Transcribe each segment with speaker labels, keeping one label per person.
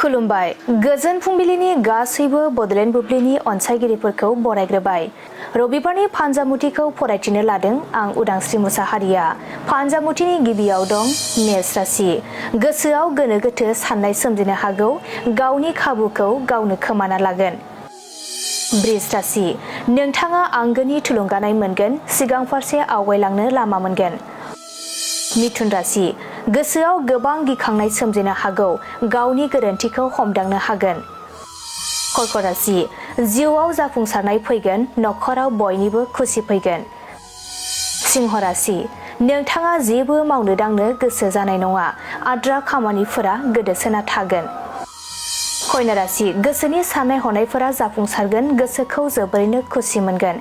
Speaker 1: खुलुमबाय गोजोन फुंबिलिनि गासैबो बडलेण्ड बुब्लिनि अनसायगिरिफोरखौ बरायग्रोबाय। रबिबारनि फानजामुथिखौ फरायथिनो लादों आं उदांस्रि मुसाहारिया। फानजामुथिनि गिबियाव दं मेष राशि। गोसोआव गोनो गोथो साननाय सोमजिनो हागौ, गावनि खाबुखौ गावनो खोमाना लागोन। बृष राशि। नोंथाङा आंगोनि थुलुंगानाय मोनगोन, सिगां फारसे आवगायलांनो लामा मोनगोन। मिथुन राशि। गोसोआव गोबां गिखांनाय सोमजिनो हागौ, गावनि गोरोन्थिखौ हमदांनो हागोन। कर्क राशि। जिउआव जाफुंसारनाय फैगोन, नखराव बयनिबो खुसि फैगोन। सिंह राशि। नोंथाङा जेबो मावनो दांनो गोसो जानाय नङा, आद्रा खामानिफोरा गोदोसोना थागोन। कन्या राशि। गोसोनि साननाय हनायफोरा जाफुंसारगोन, गोसोखौ जोबोरैनो खुसि मोनगोन।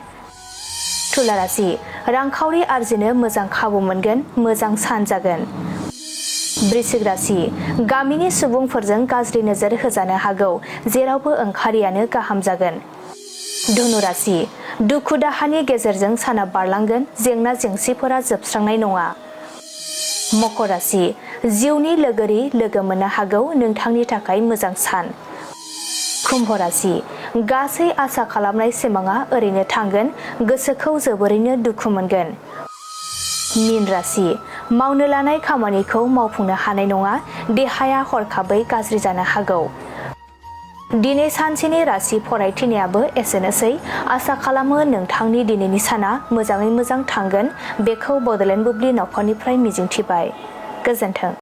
Speaker 1: तुला राशि। रांखावरि आरजिनो मोजां खाबु मोनगोन, मोजां सान जागोन। वृश्चिक राशि। गामिनि सुबुंफोरजों गाज्रि नोजोर होजानो हागौ, जेरावबो ओंखारियानो गाहाम जागोन। धनु राशि। दुखु दाहानि गेजेरजों साना बारलांगोन, जेंना जेंसिफोरा जोबस्रांनाय नङा। मकर राशि। जिउनि लोगोरि लोगो मोननो हागौ, नोंथांनि थाखाय मोजां सान। कुम्भ राशि। गासै आसा खालामनाय सिमाङा ओरैनो थांगोन, गोसोखौ जोबोरैनो दुखु मोनगोन। मीन राशि। मावनो लानाय खामानिखौ मावफुंनो हानाय नङा, देहाया हरखाबै गाज्रि जानो हागौ। दिनै सानसेनि राशि फरायथिनायाबो एसेनोसै। आसा खालामो नोंथांनि दिनैनि साना मोजाङै मोजां थांगोन, बेखौ बडलेण्ड बुब्लि नखरनिफ्राय मिजिंथिबाय। गोजोन्थों।